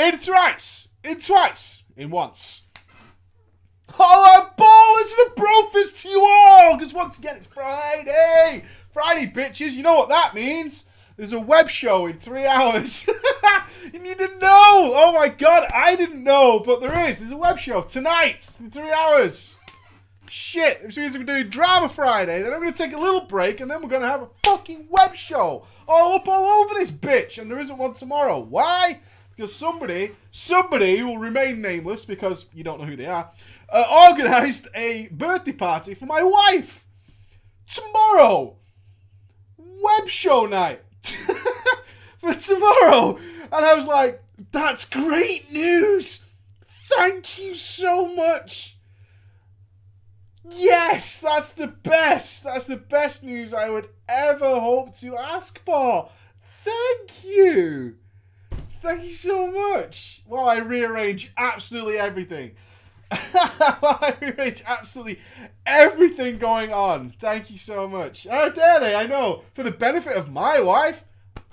In thrice. In twice. In once. Holla ballers and a brofist to you all! Because once again, it's Friday! Friday, bitches. You know what that means. There's a web show in 3 hours. You didn't know! Oh my god, I didn't know, but there is. There's a web show tonight in 3 hours. Shit, which means we're doing Drama Friday, then I'm going to take a little break, and then we're going to have a fucking web show all up all over this bitch, and there isn't one tomorrow. Why? Because somebody who will remain nameless, because you don't know who they are, organised a birthday party for my wife. Tomorrow. Web show night. For tomorrow. And I was like, that's great news. Thank you so much. Yes, that's the best. That's the best news I would ever hope to ask for. Thank you. Thank you so much. While I rearrange absolutely everything. While I rearrange absolutely everything going on. Thank you so much. How dare they? I know. For the benefit of my wife.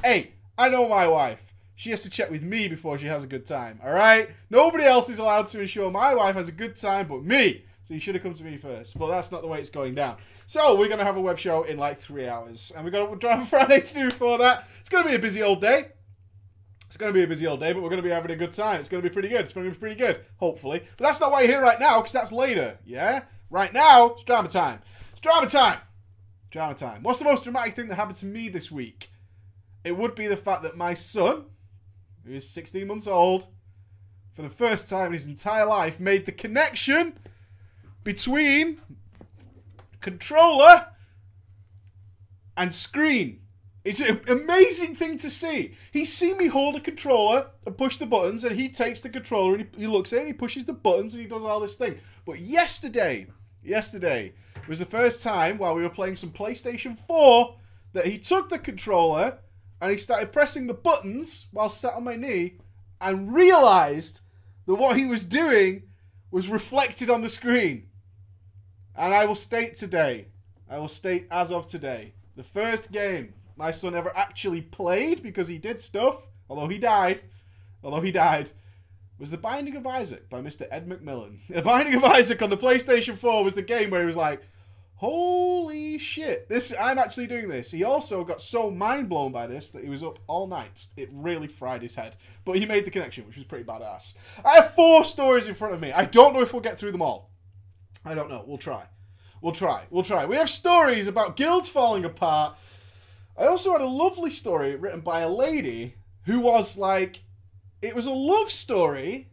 Hey, I know my wife. She has to check with me before she has a good time. Alright? Nobody else is allowed to ensure my wife has a good time but me. So you should have come to me first. But that's not the way it's going down. So we're going to have a web show in like 3 hours. And we've got a Drama Friday to do before that. It's going to be a busy old day. It's going to be a busy old day, but we're going to be having a good time. It's going to be pretty good. It's going to be pretty good, hopefully. But that's not why you're here right now, because that's later, yeah? Right now, it's drama time. It's drama time. Drama time. What's the most dramatic thing that happened to me this week? It would be the fact that my son, who is 16 months old, for the first time in his entire life, made the connection between controller and screen. It's an amazing thing to see. He's seen me hold a controller and push the buttons, and he takes the controller and he looks at it, and he pushes the buttons, and he does all this thing. But yesterday was the first time while we were playing some PlayStation 4 that he took the controller and he started pressing the buttons while sat on my knee and realized that what he was doing was reflected on the screen. And I will state today, as of today, the first game my son ever actually played, because he did stuff, although he died, was The Binding of Isaac by Mr. Ed McMillan. The Binding of Isaac on the PlayStation 4 was the game where he was like, holy shit, I'm actually doing this. He also got so mind blown by this that he was up all night. It really fried his head. But he made the connection, which was pretty badass. I have 4 stories in front of me. I don't know if we'll get through them all. I don't know. We'll try. We'll try. We have stories about guilds falling apart. I also had a lovely story written by a lady who was like, it was a love story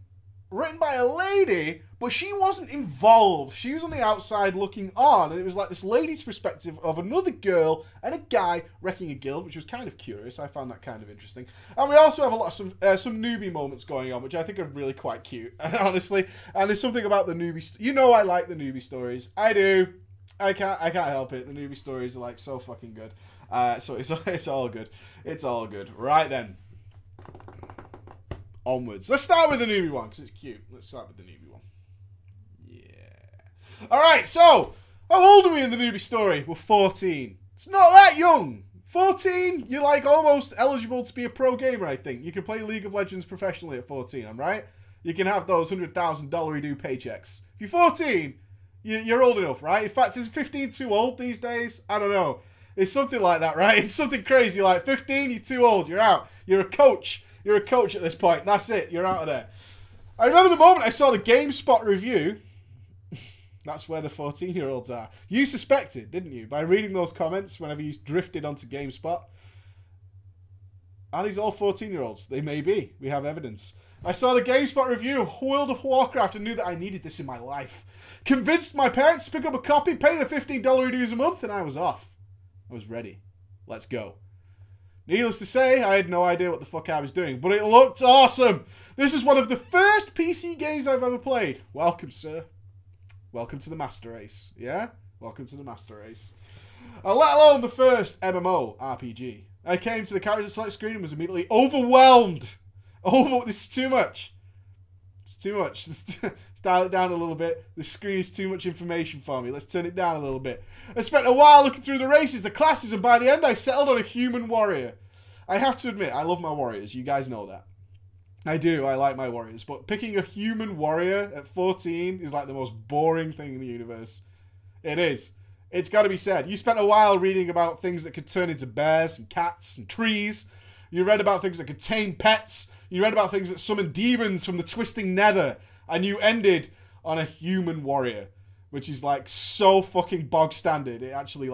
written by a lady, but she wasn't involved. She was on the outside looking on, and it was like this lady's perspective of another girl and a guy wrecking a guild, which was kind of curious. I found that kind of interesting. And we also have a lot of some newbie moments going on, which I think are really quite cute, honestly. And there's something about the newbie. You know, I like the newbie stories. I do. I can't help it. The newbie stories are like so fucking good. So it's all good. It's all good. Right then. Onwards. Let's start with the newbie one, because it's cute. Let's start with the newbie one. Yeah. Alright, so, how old are we in the newbie story? We're 14. It's not that young. 14, you're like almost eligible to be a pro gamer, I think. You can play League of Legends professionally at 14, I'm right? You can have those $100,000 paychecks. If you're 14, you're old enough, right? In fact, is 15 too old these days? I don't know. It's something like that, right? It's something crazy. Like 15, you're too old. You're out. You're a coach. You're a coach at this point. That's it. You're out of there. I remember the moment I saw the GameSpot review. That's where the 14-year-olds are. You suspected, didn't you? By reading those comments whenever you drifted onto GameSpot. Are these all 14-year-olds? They may be. We have evidence. I saw the GameSpot review of World of Warcraft and knew that I needed this in my life. Convinced my parents to pick up a copy, pay the $15 dues a month, and I was off. I was ready. Let's go. Needless to say, I had no idea what the fuck I was doing, but it looked awesome. This is one of the first PC games I've ever played. Welcome, sir. Welcome to the Master Race. Yeah? Welcome to the Master Race. Let alone the first MMO RPG. I came to the character select screen and was immediately overwhelmed. This is too much. It's too much. Dial it down a little bit. The screen is too much information for me. Let's turn it down a little bit. I spent a while looking through the races, the classes, and by the end I settled on a human warrior. I have to admit, I love my warriors. You guys know that. I do. I like my warriors. But picking a human warrior at 14 is like the most boring thing in the universe. It is. It's got to be said. You spent a while reading about things that could turn into bears and cats and trees. You read about things that could tame pets. You read about things that summon demons from the twisting nether. And you ended on a human warrior, which is like so fucking bog standard. It actually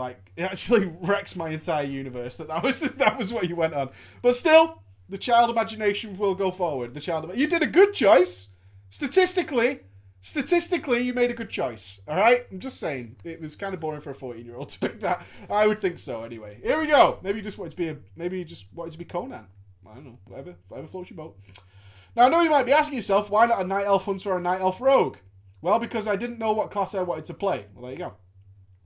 wrecks my entire universe that was what you went on. But still, the child imagination will go forward. You did a good choice. Statistically, you made a good choice. All right? I'm just saying. It was kind of boring for a 14-year-old to pick that. I would think so anyway. Here we go. Maybe you just wanted to be Conan. I don't know. Whatever floats your boat. Now, I know you might be asking yourself, why not a Night Elf Hunter or a Night Elf Rogue? Well, because I didn't know what class I wanted to play. Well, there you go.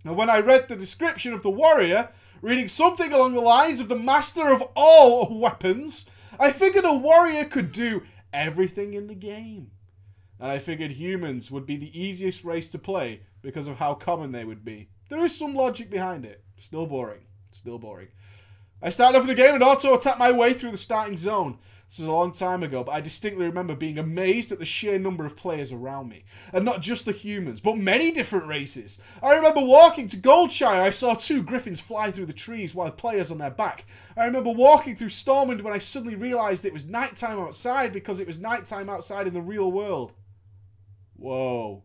And when I read the description of the warrior, reading something along the lines of the master of all weapons, I figured a warrior could do everything in the game. And I figured humans would be the easiest race to play because of how common they would be. There is some logic behind it. Still boring. Still boring. I started off the game and auto-attacked my way through the starting zone. This was a long time ago, but I distinctly remember being amazed at the sheer number of players around me. And not just the humans, but many different races. I remember walking to Goldshire. I saw 2 griffins fly through the trees while players on their back. I remember walking through Stormwind when I suddenly realised it was nighttime outside because it was nighttime outside in the real world. Whoa.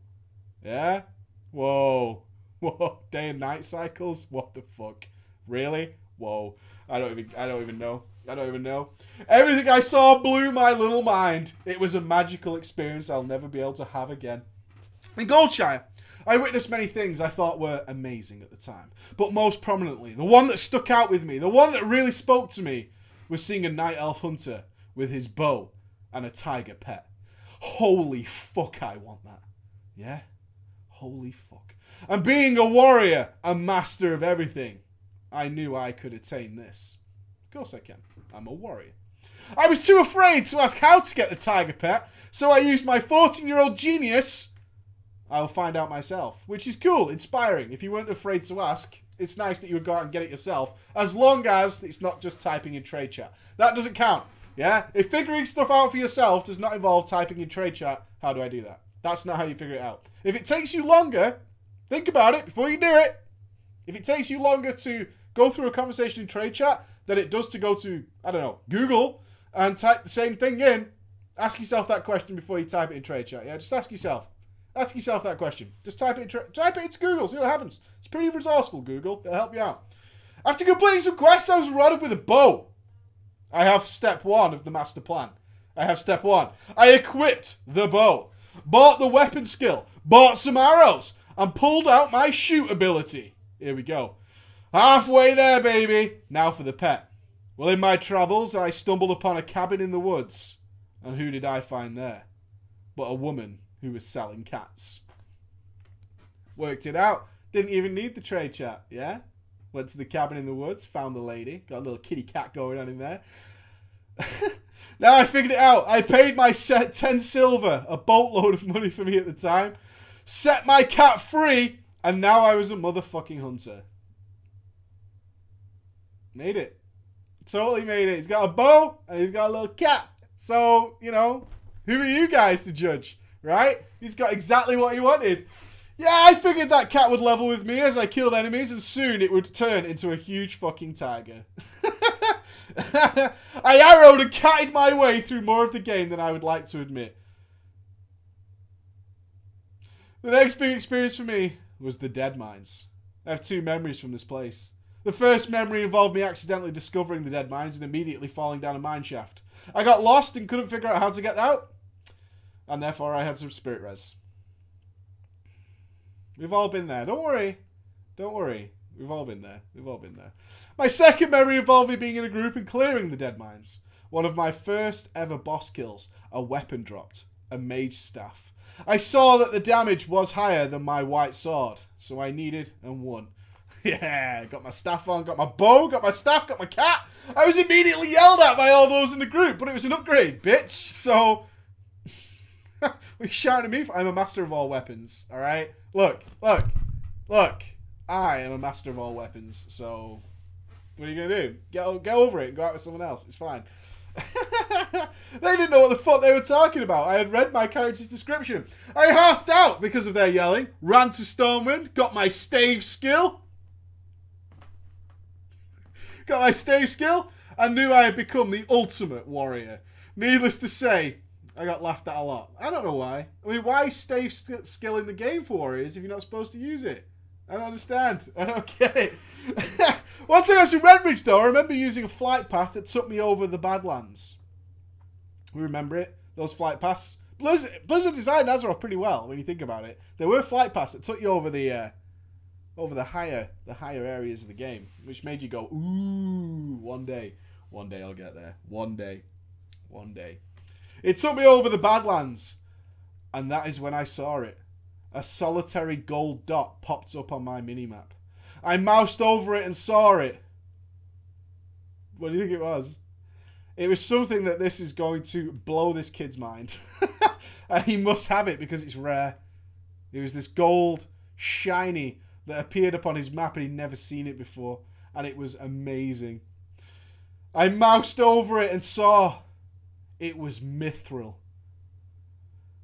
Yeah? Whoa. Whoa. Day and night cycles? What the fuck? Really? Whoa. I don't even know. I don't even know. Everything I saw blew my little mind. It was a magical experience I'll never be able to have again. In Goldshire, I witnessed many things I thought were amazing at the time. But most prominently, the one that stuck out with me, the one that really spoke to me, was seeing a Night Elf Hunter with his bow and a tiger pet. Holy fuck, I want that. Yeah? Holy fuck. And being a warrior, a master of everything, I knew I could attain this. Of course I can. I'm a warrior. I was too afraid to ask how to get the tiger pet, so I used my 14-year-old genius. I'll find out myself, which is cool, inspiring. If you weren't afraid to ask, it's nice that you would go out and get it yourself, as long as it's not just typing in trade chat. That doesn't count, yeah? If figuring stuff out for yourself does not involve typing in trade chat, how do I do that? That's not how you figure it out. If it takes you longer, think about it before you do it. If it takes you longer to go through a conversation in trade chat than it does to go to, I don't know, Google and type the same thing in, ask yourself that question before you type it in trade chat. Yeah, just ask yourself. Ask yourself that question. Just type it into Google, see what happens. It's pretty resourceful, Google. It'll help you out. After completing some quests, I was rewarded with a bow. I have step 1 of the master plan. I have step 1. I equipped the bow, bought the weapon skill, bought some arrows, and pulled out my shoot ability. Here we go. Halfway there, baby. Now for the pet. Well, in my travels, I stumbled upon a cabin in the woods. And who did I find there? But a woman who was selling cats. Worked it out. Didn't even need the trade chat, yeah? Went to the cabin in the woods, found the lady. Got a little kitty cat going on in there. Now I figured it out. I paid my 10 silver, a boatload of money for me at the time. Set my cat free, and now I was a motherfucking hunter. Made it. Totally made it. He's got a bow and he's got a little cat. So, you know, who are you guys to judge, right? He's got exactly what he wanted. Yeah, I figured that cat would level with me as I killed enemies and soon it would turn into a huge fucking tiger. I arrowed and catted my way through more of the game than I would like to admit. The next big experience for me was the Dead Mines. I have 2 memories from this place. The first memory involved me accidentally discovering the Dead Mines and immediately falling down a mine shaft. I got lost and couldn't figure out how to get out, and therefore I had some spirit res. We've all been there. Don't worry. Don't worry. We've all been there. We've all been there. My second memory involved me being in a group and clearing the Dead Mines. One of my first ever boss kills. A weapon dropped. A mage staff. I saw that the damage was higher than my white sword, so I needed and won. Yeah, got my staff on, got my bow, got my staff, got my cat. I was immediately yelled at by all those in the group, but it was an upgrade, bitch. So, we shouting at me for I'm a master of all weapons, alright? Look. I am a master of all weapons, so what are you going to do? Get over it and go out with someone else. It's fine. They didn't know what the fuck they were talking about. I had read my character's description. I halved out because of their yelling. Ran to Stormwind. Got my stave skill. And knew I had become the ultimate warrior. Needless to say, I got laughed at a lot. I don't know why. I mean, why is stave skill in the game for warriors if you're not supposed to use it? I don't understand. I don't get it. Once I got to Redbridge, though, I remember using a flight path that took me over the Badlands. We remember it? Those flight paths. Blizzard designed Azeroth pretty well when you think about it. There were flight paths that took you over the higher areas of the game, which made you go, ooh, one day I'll get there. One day. It took me over the Badlands, and that is when I saw it. A solitary gold dot popped up on my minimap. I moused over it and saw it. What do you think it was? It was something that this is going to blow this kid's mind. And he must have it because it's rare. It was this gold, shiny, that appeared upon his map and he'd never seen it before. And it was amazing. I moused over it and saw it was mithril.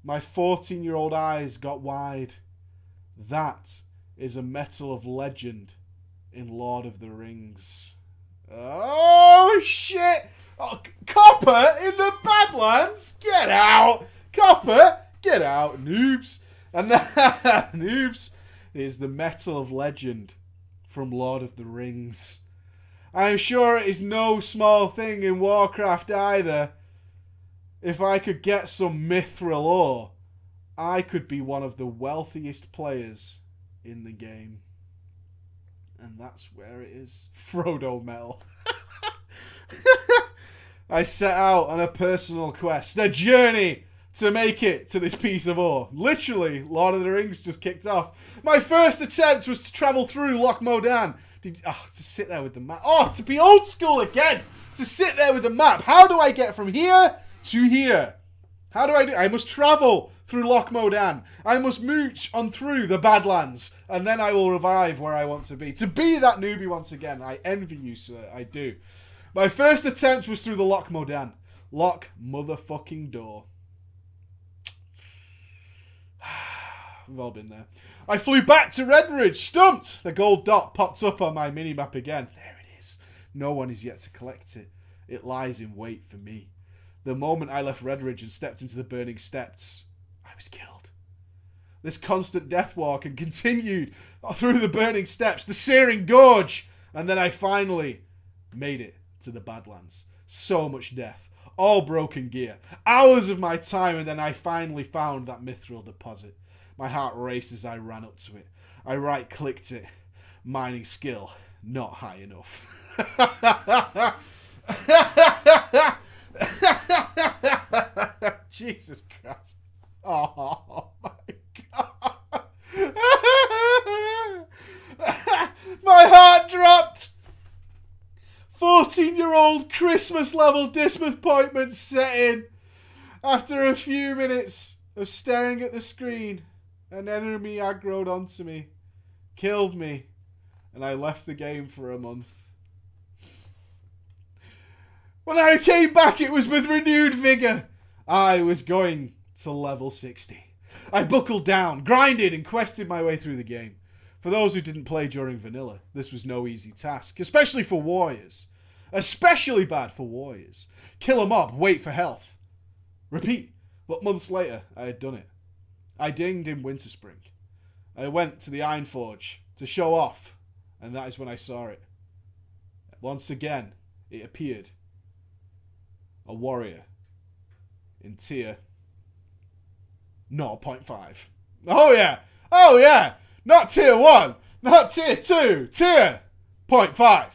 My 14-year-old eyes got wide. That is a metal of legend in Lord of the Rings. Oh, shit! Oh, copper in the Badlands? Get out! Copper, get out, noobs! And that, noobs, is the metal of legend from Lord of the Rings. I'm sure it is no small thing in Warcraft either. If I could get some mithril ore, I could be one of the wealthiest players in the game. And that's where it is. Frodo Metal. I set out on a personal quest, a journey to make it to this piece of ore. Literally, Lord of the Rings just kicked off. My first attempt was to travel through Loch Modan. To sit there with the map. Oh, to be old school again. To sit there with the map. How do I get from here to here? How do I do? I must travel through Loch Modan. I must mooch on through the Badlands. And then I will arrive where I want to be. To be that newbie once again. I envy you, sir. I do. My first attempt was through the Loch Modan. Loch motherfucking door. We've all been there. I flew back to Redbridge, stumped. The gold dot popped up on my minimap again. There it is. No one is yet to collect it. It lies in wait for me. The moment I left Redbridge and stepped into the burning steppes, I was killed. This constant death walk and continued through the burning steppes, the searing gorge, and then I finally made it to the Badlands. So much death. All broken gear. Hours of my time, and then I finally found that mithril deposit. My heart raced as I ran up to it. I right-clicked it. Mining skill, not high enough. Jesus Christ. Oh, my God. My heart dropped. 14-year-old Christmas-level disappointment set in. After a few minutes of staring at the screen, an enemy aggroed onto me, killed me, and I left the game for a month. When I came back, it was with renewed vigour. I was going to level 60. I buckled down, grinded, and quested my way through the game. For those who didn't play during vanilla, this was no easy task, especially for warriors. Especially bad for warriors. Kill a mob, wait for health. Repeat, but months later, I had done it. I dinged in Winterspring. I went to the Ironforge to show off, and that is when I saw it. Once again, it appeared. A warrior in tier 0.5. Oh yeah! Oh yeah! Not tier 1! Not tier 2! Tier 0.5!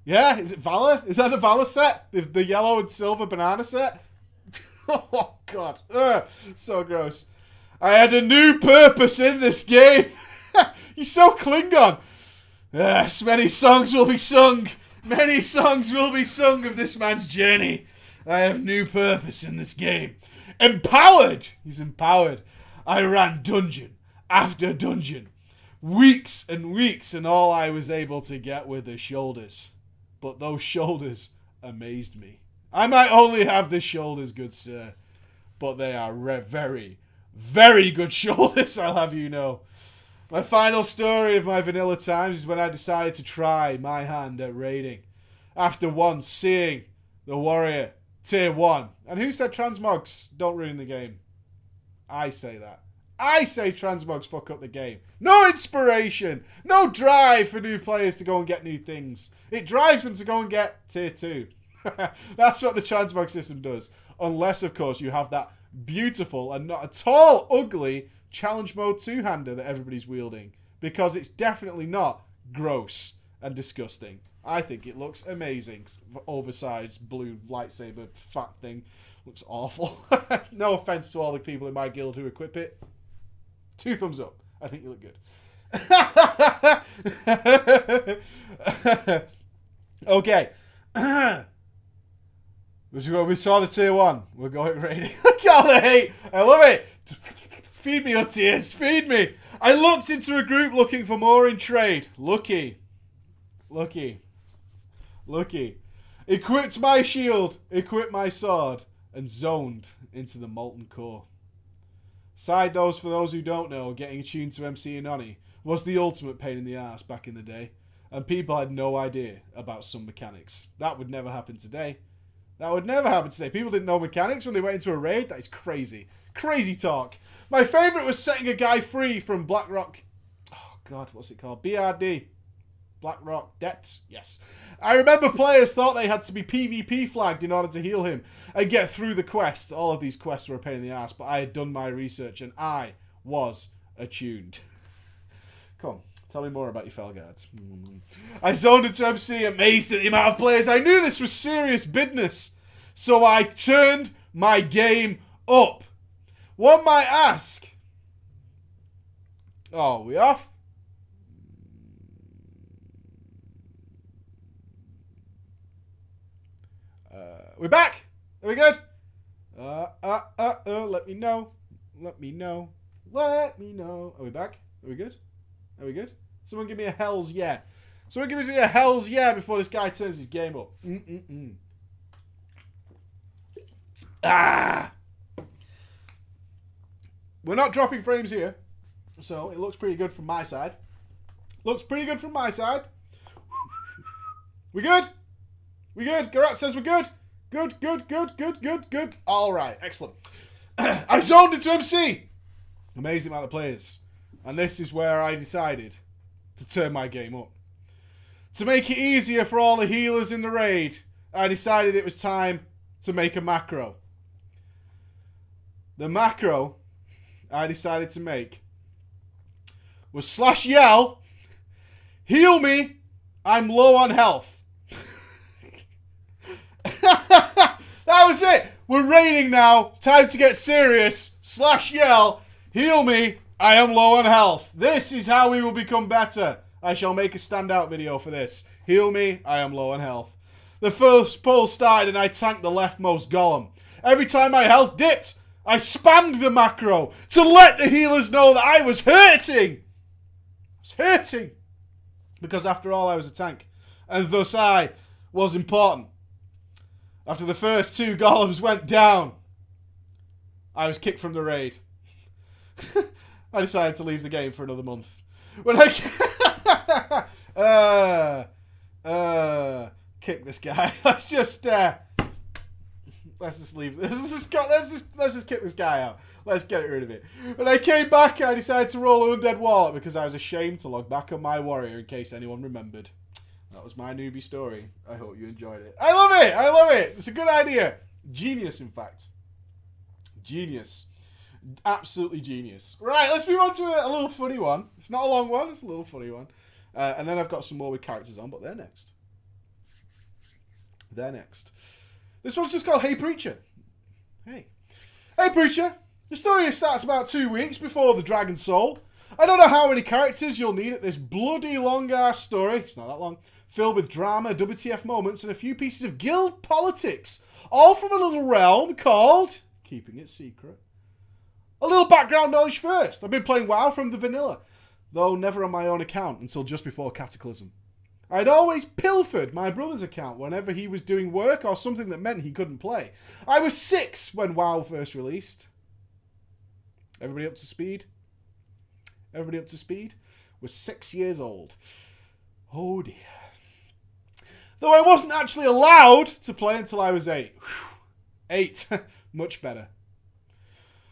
Yeah? Is it Valor? Is that the Valor set? The yellow and silver banana set? Oh god. Ugh, so gross. I had a new purpose in this game. You're so Klingon. Yes, many songs will be sung. Many songs will be sung of this man's journey. I have new purpose in this game. Empowered. He's empowered. I ran dungeon after dungeon. Weeks and weeks, and all I was able to get were the shoulders. But those shoulders amazed me. I might only have the shoulders, good sir. But they are very, very good shoulders, I'll have you know. My final story of my vanilla times is when I decided to try my hand at raiding. After once seeing the warrior tier 1. And who said transmogs don't ruin the game? I say that. I say transmogs fuck up the game. No inspiration. No drive for new players to go and get new things. It drives them to go and get tier 2. That's what the transmog system does. Unless, of course, you have that beautiful and not at all ugly challenge mode 2-hander that everybody's wielding. Because it's definitely not gross and disgusting. I think it looks amazing. Oversized blue lightsaber fat thing. Looks awful. No offense to all the people in my guild who equip it. 2 thumbs up. I think you look good. Okay. We saw the tier 1. We're going raiding. Look at all the hate. I love it. Feed me your tears. Feed me. I looked into a group looking for more in trade. Lucky. Equipped my shield. Equipped my sword. And zoned into the molten core. Side notes for those who don't know, getting attuned to MC and Oni was the ultimate pain in the ass back in the day. And people had no idea about some mechanics. That would never happen today. People didn't know mechanics when they went into a raid. That is crazy. Crazy talk. My favourite was setting a guy free from Blackrock. Oh, God, what's it called? BRD. Blackrock Depths. Yes. I remember players thought they had to be PvP flagged in order to heal him and get through the quest. All of these quests were a pain in the ass, but I had done my research and I was attuned. Come on. Tell me more about your fellow guards. I zoned into MC, amazed at the amount of players. I knew this was serious business. So I turned my game up. One might ask. Oh, we off? We're back. Are we good? Let me know. Let me know. Let me know. Are we back? Are we good? Are we good? Someone give me a hell's yeah. Someone give me a hell's yeah before this guy turns his game up. Ah! We're not dropping frames here, so it looks pretty good from my side. Looks pretty good from my side. We good? We good? Garat says we're good. Good. All right, excellent. I zoned into MC. Amazing amount of players. And this is where I decided to turn my game up. To make it easier for all the healers in the raid, I decided it was time to make a macro. The macro I decided to make was /yell, heal me, I'm low on health. That was it. We're raiding now. It's time to get serious. /yell, heal me, I am low on health. This is how we will become better. I shall make a standout video for this. Heal me, I am low on health. The first pull started and I tanked the leftmost golem. Every time my health dipped, I spammed the macro to let the healers know that I was hurting. Because after all, I was a tank. And thus I was important. After the first 2 golems went down, I was kicked from the raid. I decided to leave the game for another month. When I kick this guy. Let's just leave. Let's just kick this guy out. Let's get rid of it. When I came back, I decided to roll an undead wallet because I was ashamed to log back on my warrior in case anyone remembered. That was my newbie story. I hope you enjoyed it. I love it. It's a good idea. Genius, in fact. Genius. Absolutely genius. Right, let's move on to a little funny one. It's not a long one. It's a little funny one. And then I've got some more with characters on, but they're next. This one's just called Hey Preacher. Hey Preacher. The story starts about 2 weeks before the Dragon Soul. I don't know how many characters you'll need at this bloody long-ass story. It's not that long. Filled with drama, WTF moments, and a few pieces of guild politics. All from a little realm called... Keeping it secret. A little background knowledge first. I've been playing WoW from the vanilla, though never on my own account until just before Cataclysm. I'd always pilfered my brother's account whenever he was doing work or something that meant he couldn't play. I was 6 when WoW first released. Everybody up to speed? Everybody up to speed? Was 6 years old. Oh dear. Though I wasn't actually allowed to play until I was 8. 8. Much better.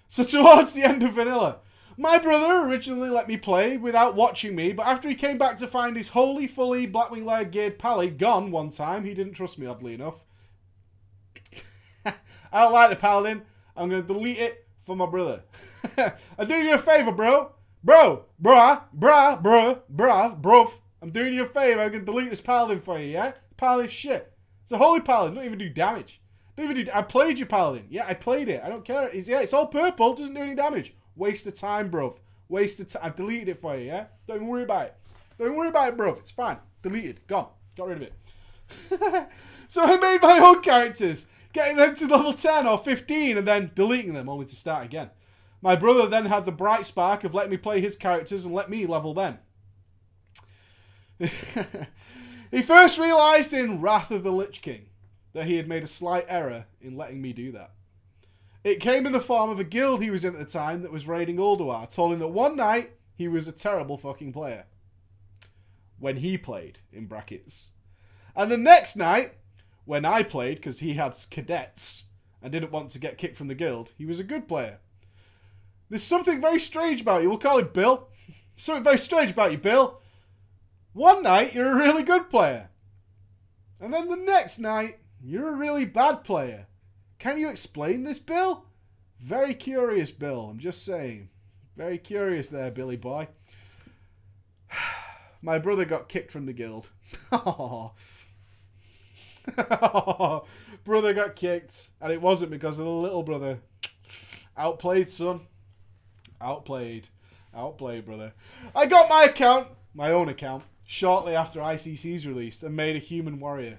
So towards the end of vanilla, my brother originally let me play without watching me, but after he came back to find his holy, fully Blackwing Lair geared pally gone one time, he didn't trust me, oddly enough. I don't like the paladin. I'm going to delete it for my brother. I'm doing you a favour, bro. Bruh. I'm doing you a favour. I'm going to delete this paladin for you, yeah? Paladin shit. It's a holy paladin. Don't even do damage. I played your paladin. Yeah, I played it. I don't care. It's all purple. Doesn't do any damage. Waste of time, bruv. Waste of time. I've deleted it for you, yeah? Don't even worry about it. Don't even worry about it, bruv. It's fine. Deleted. Gone. Got rid of it. So I made my own characters, getting them to level 10 or 15 and then deleting them only to start again. My brother then had the bright spark of letting me play his characters and let me level them. He first realised in Wrath of the Lich King that he had made a slight error in letting me do that. It came in the form of a guild he was in at the time that was raiding Ulduar, told him that one night he was a terrible fucking player. When he played, in brackets. And the next night, when I played, because he had cadets and didn't want to get kicked from the guild, he was a good player. There's something very strange about you. We'll call it Bill. Something very strange about you, Bill. One night, you're a really good player. And then the next night, you're a really bad player. Can you explain this, Bill? Very curious, Bill. I'm just saying. Very curious there, Billy boy. My brother got kicked from the guild. Brother got kicked. And it wasn't because of the little brother. Outplayed, son. Outplayed. Outplayed, brother. I got my account, my own account, shortly after ICC's released and made a human warrior.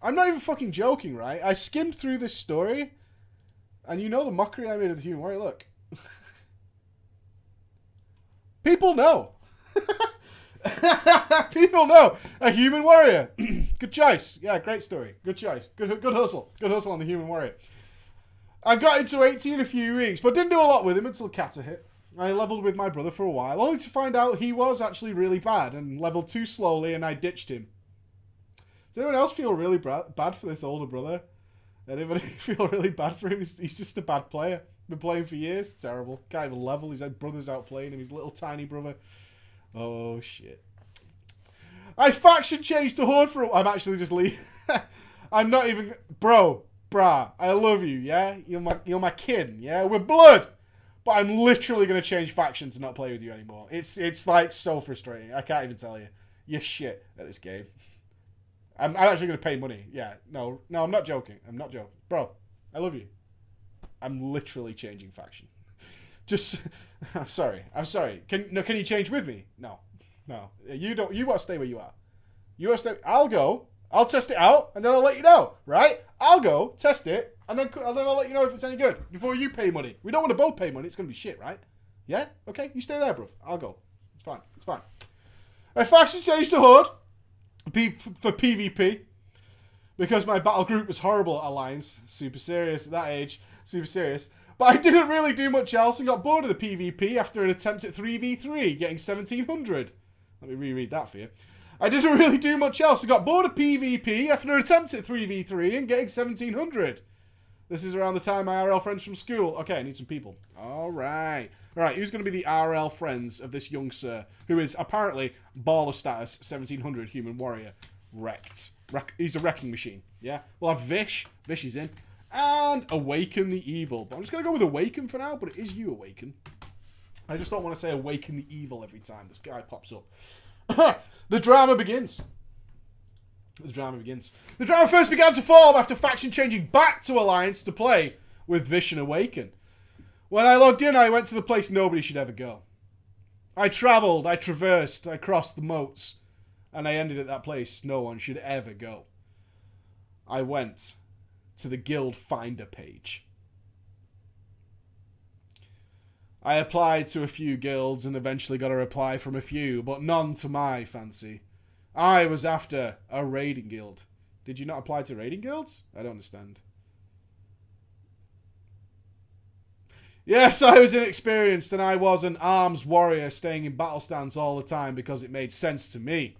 I'm not even fucking joking, right? I skimmed through this story, and you know the mockery I made of the human warrior. Look. People know. People know. A human warrior. Good choice. Yeah, great story. Good choice. Good hustle. Good hustle on the human warrior. I got into 18 in a few weeks, but didn't do a lot with him until Kata hit. I leveled with my brother for a while, only to find out he was actually really bad and leveled too slowly, and I ditched him. Does anyone else feel really bad for this older brother? Anybody feel really bad for him? He's just a bad player. Been playing for years. Terrible. Can't even level. His brother's outplaying him. His little tiny brother. Oh, shit. I faction changed to Horde for a while. I'm actually just leaving. I'm not even... Brah. I love you, yeah? You're my kin, yeah? We're blood. But I'm literally going to change faction to not play with you anymore. It's like so frustrating. I can't even tell you. You're shit at this game. I'm actually going to pay money. Yeah, no, I'm not joking. I'm not joking. Bro, I love you. I'm literally changing faction. Just, I'm sorry. Can you change with me? No. You don't. You want to stay where you are. You want to stay. I'll go. I'll test it out, and then I'll let you know, right? I'll go, test it, and then I'll let you know if it's any good before you pay money. We don't want to both pay money. It's going to be shit, right? Yeah? Okay, you stay there, bro. I'll go. It's fine. I faction changed to Horde for PvP because my battle group was horrible at Alliance. Super serious at that age. Super serious. But I didn't really do much else and got bored of the PvP after an attempt at 3v3, getting 1700. Let me reread that for you. I didn't really do much else. I got bored of PvP after an attempt at 3v3 and getting 1700. This is around the time my RL friends from school. Okay, I need some people. Alright, who's going to be the RL friends of this young sir, who is apparently baller status 1700 human warrior. Wrecked. He's a wrecking machine, yeah? We'll have Vish. Vish is in. And Awaken the Evil. But I'm just going to go with Awaken for now, but it is you, Awaken. I just don't want to say Awaken the Evil every time this guy pops up. The drama begins. The drama first began to form after faction changing back to Alliance to play with Vish and Awaken. When I logged in, I went to the place nobody should ever go. I travelled, I traversed, I crossed the moats, and I ended at that place no one should ever go. I went to the guild finder page. I applied to a few guilds and eventually got a reply from a few, but none to my fancy. I was after a raiding guild. Did you not apply to raiding guilds? I don't understand. Yes, I was inexperienced and I was an arms warrior staying in battle stands all the time because it made sense to me.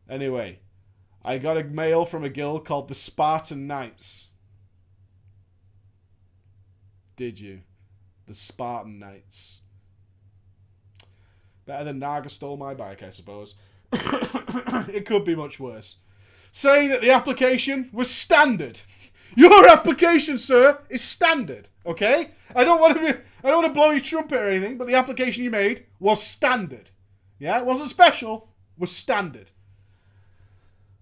Anyway, I got a mail from a guild called the Spartan Knights. Did you? The Spartan Knights. Better than Naga stole my bike, I suppose. It could be much worse. Saying that the application was standard. Your application, sir, is standard. Okay? I don't want to blow your trumpet or anything, but the application you made was standard. Yeah, it wasn't special, it was standard.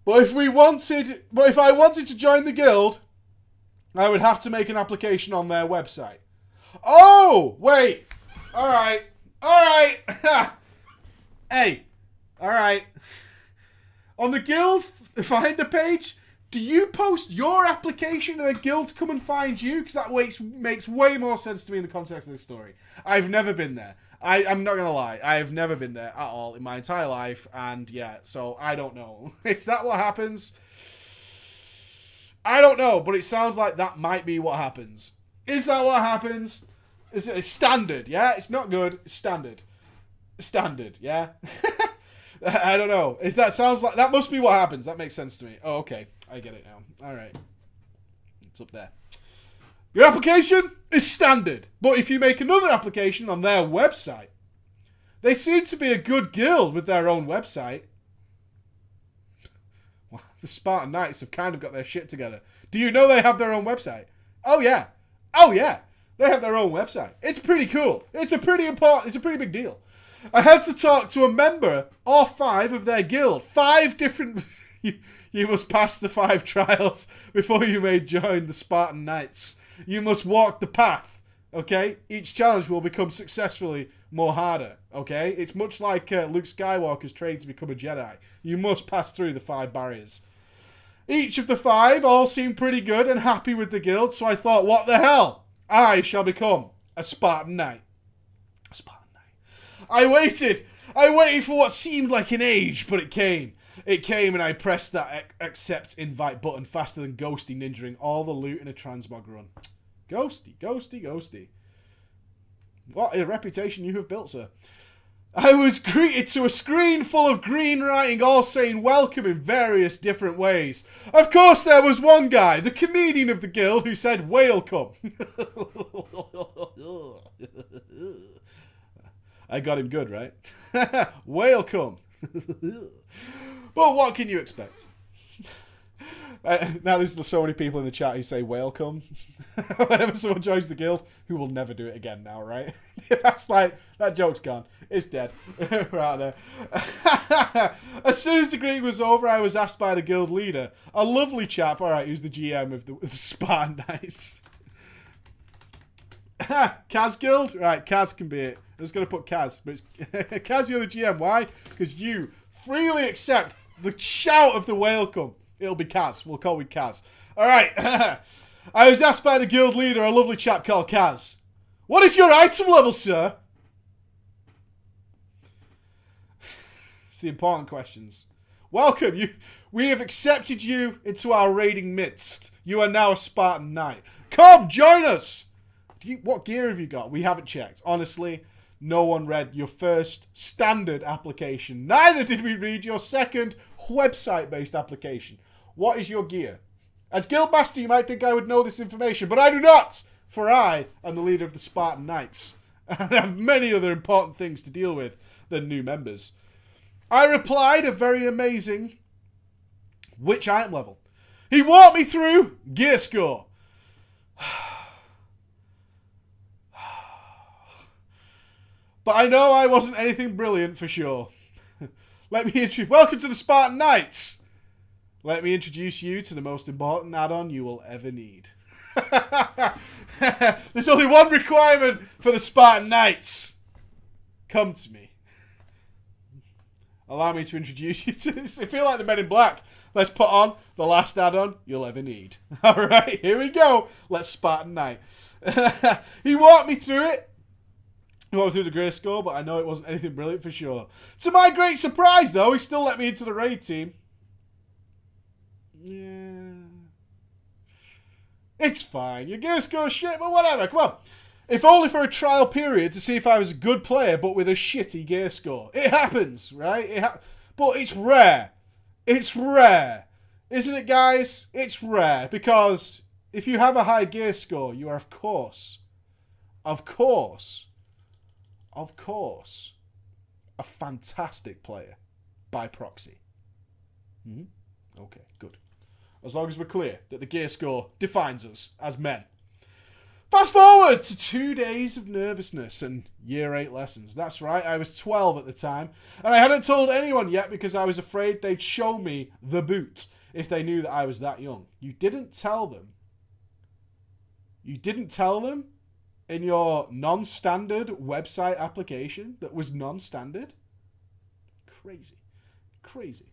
But if I wanted to join the guild, I would have to make an application on their website. Oh, wait. All right. Hey. All right. On the guild finder page, do you post your application and the guild come and find you? Because that makes way more sense to me in the context of this story. I've never been there. I'm not going to lie. I have never been there at all in my entire life. And yeah, so I don't know. Is that what happens? I don't know, but it sounds like that might be what happens. Is that what happens? It's standard, yeah? It's not good. It's standard. Standard, yeah? I don't know. That sounds like... That must be what happens. That makes sense to me. Oh, okay. I get it now. All right. It's up there. Your application is standard. But if you make another application on their website, they seem to be a good guild with their own website. Well, the Spartan Knights have kind of got their shit together. Do you know they have their own website? Oh, yeah. Oh, yeah. They have their own website. It's pretty cool. It's a pretty big deal. I had to talk to a member or 5 of their guild. 5 different... you must pass the 5 trials before you may join the Spartan Knights. You must walk the path, okay? Each challenge will become successfully more harder, okay? It's much like Luke Skywalker's training to become a Jedi. You must pass through the 5 barriers. Each of the 5 all seemed pretty good and happy with the guild, so I thought, what the hell? I shall become a Spartan Knight. A Spartan Knight. I waited for what seemed like an age, but it came. It came and I pressed that accept invite button faster than Ghosty ninjaing all the loot in a transmog run. Ghosty, Ghosty, Ghosty. What a reputation you have built, sir. I was greeted to a screen full of green writing all saying welcome in various different ways. Of course there was one guy, the comedian of the guild, who said welcome. I got him good, right? Welcome. But what can you expect? Now there's so many people in the chat who say welcome whenever someone joins the guild, who will never do it again now, right? That's like, that joke's gone. It's dead. Right there. As soon as the greeting was over, I was asked by the guild leader, a lovely chap, alright, who's the GM of the Spartan Knights. Kaz Guild? Right, Kaz can be it. I was going to put Kaz, but it's Kaz, you're the GM. Why? Because you freely accept the shout of the welcome. It'll be Kaz. We'll call it Kaz. Alright. I was asked by the guild leader, a lovely chap called Kaz. What is your item level, sir? It's the important questions. Welcome. We have accepted you into our raiding midst. You are now a Spartan Knight. Come, join us. What gear have you got? We haven't checked. Honestly, no one read your first standard application. Neither did we read your second website-based application. What is your gear? As Guildmaster, you might think I would know this information, but I do not, for I am the leader of the Spartan Knights. And I have many other important things to deal with than new members. I replied a very amazing, which item level? He walked me through gear score. But I know I wasn't anything brilliant for sure. Welcome to the Spartan Knights. Let me introduce you to the most important add-on you will ever need. There's only one requirement for the Spartan Knights. Come to me. Allow me to introduce you to this. I feel like the Men in Black. Let's put on the last add-on you'll ever need. Alright, here we go. Let's Spartan Knight. He walked me through it. Going through the grade score, but I know it wasn't anything brilliant for sure. To my great surprise, though, he still let me into the raid team. Yeah. It's fine. Your gear score shit, but whatever. Come on. If only for a trial period to see if I was a good player, but with a shitty gear score. It happens, right? But it's rare. It's rare. Isn't it, guys? It's rare. Because if you have a high gear score, you are, of course, a fantastic player by proxy. Okay, good. As long as we're clear that the gear score defines us as men. Fast forward to 2 days of nervousness and year 8 lessons. That's right, I was 12 at the time. And I hadn't told anyone yet because I was afraid they'd show me the boot if they knew that I was that young. You didn't tell them. You didn't tell them in your non-standard website application that was non-standard? Crazy. Crazy.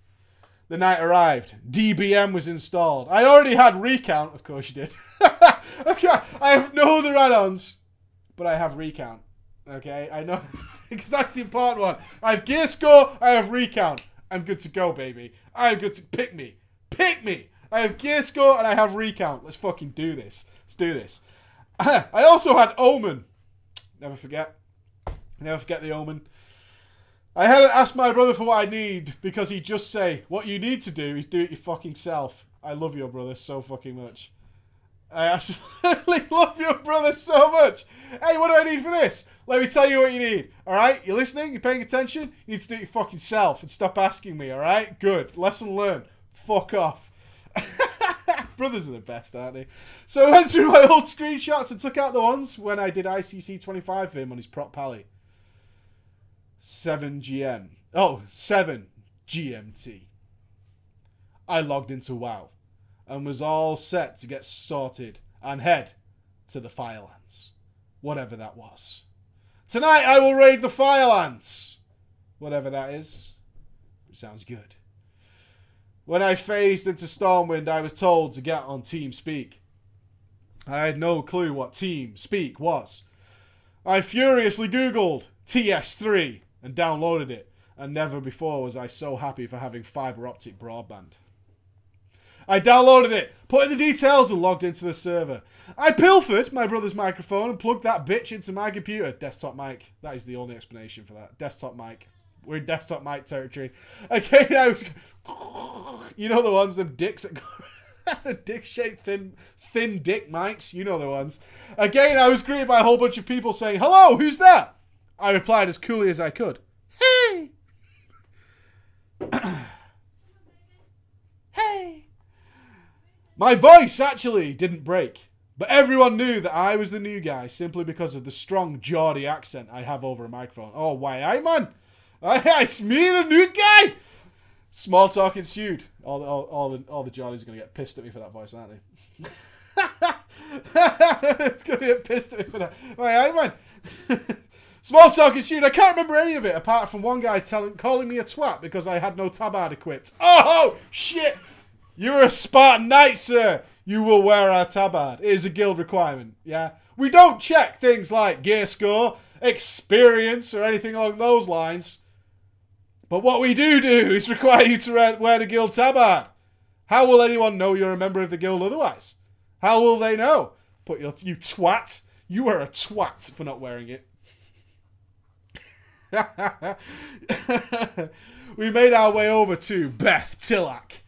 The night arrived. DBM was installed. I already had recount. Of course you did. Okay, I have no other add-ons, but I have recount. Okay, I know. Because that's the important one. I have gear score. I have recount. I'm good to go, baby. I'm good to... Pick me. Pick me. I have gear score and I have recount. Let's fucking do this. Let's do this. I also had Omen. Never forget. Never forget the Omen. I hadn't asked my brother for what I need because he'd just say, what you need to do is do it your fucking self. I love your brother so fucking much. I absolutely love your brother so much. Hey, what do I need for this? Let me tell you what you need. Alright? You're listening? You're paying attention? You need to do it your fucking self and stop asking me, alright? Good. Lesson learned. Fuck off. Brothers are the best, aren't they? So I went through my old screenshots and took out the ones when I did ICC 25 for him on his prop pally. 7 GM. Oh, 7 GMT. I logged into WoW and was all set to get sorted and head to the Firelands. Whatever that was. Tonight I will raid the Firelands. Whatever that is. It sounds good. When I phased into Stormwind, I was told to get on TeamSpeak. I had no clue what TeamSpeak was. I furiously Googled TS3 and downloaded it, and never before was I so happy for having fibre optic broadband. I downloaded it, put in the details, and logged into the server. I pilfered my brother's microphone and plugged that bitch into my computer. Desktop mic. That is the only explanation for that. Desktop mic. We're in desktop mic territory. Again, I was... You know the ones, them dicks that go... the dick-shaped thin dick mics. You know the ones. Again, I was greeted by a whole bunch of people saying, hello, who's that? I replied as coolly as I could. Hey! Hey! My voice actually didn't break, but everyone knew that I was the new guy simply because of the strong Geordie accent I have over a microphone. Oh, why, aye, man? It's me, the new guy! Small talk ensued. All the Geordies are going to get pissed at me for that voice, aren't they? It's going to get pissed at me for that. Why, aye, man? Small talk ensued. I can't remember any of it apart from one guy calling me a twat because I had no tabard equipped. Oh, shit! You're a Spartan Knight, sir. You will wear our tabard. It is a guild requirement, yeah? We don't check things like gear score, experience, or anything along those lines. But what we do is require you to wear the guild tabard. How will anyone know you're a member of the guild otherwise? How will they know? But you twat. You are a twat for not wearing it. We made our way over to Beth Tillac.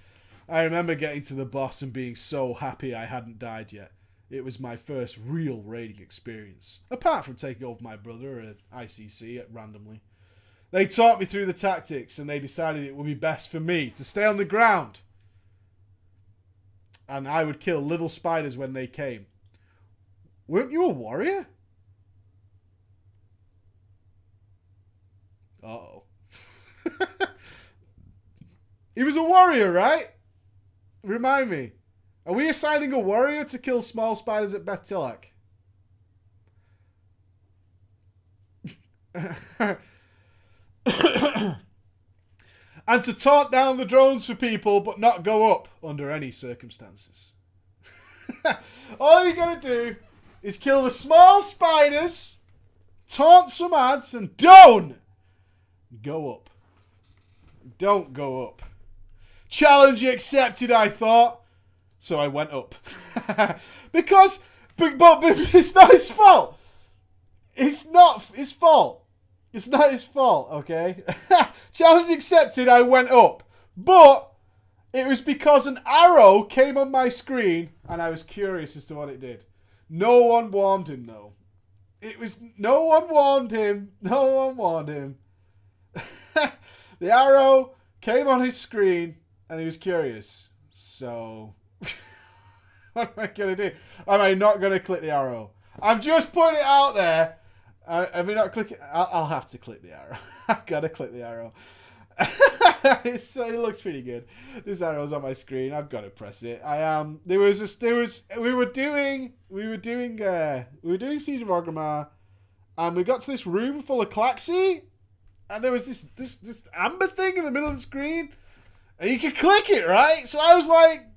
I remember getting to the boss and being so happy I hadn't died yet. It was my first real raiding experience, apart from taking over my brother at ICC randomly. They taught me through the tactics and they decided it would be best for me to stay on the ground. And I would kill little spiders when they came. Weren't you a warrior? Uh-oh. He was a warrior, right? Remind me. Are we assigning a warrior to kill small spiders at Beth Tillac? And to taunt down the drones for people, but not go up under any circumstances. All you gotta do is kill the small spiders, taunt some ads, and don't go up. Don't go up. Challenge accepted, I thought. So I went up. Because, but it's not his fault. It's not his fault. It's not his fault, okay? Challenge accepted, I went up. But it was because an arrow came on my screen and I was curious as to what it did. No one warned him, though. No one warned him. No one warned him. The arrow came on his screen and he was curious. So, what am I going to do? Am I not going to click the arrow? I'm just putting it out there. I mean, not clicking. I'll have to click the arrow. I've got to click the arrow. It looks pretty good. This arrow's on my screen. I've got to press it. We were doing Siege of Orgrimmar, and we got to this room full of Klaxi, and there was this amber thing in the middle of the screen, and you could click it, right? So I was like,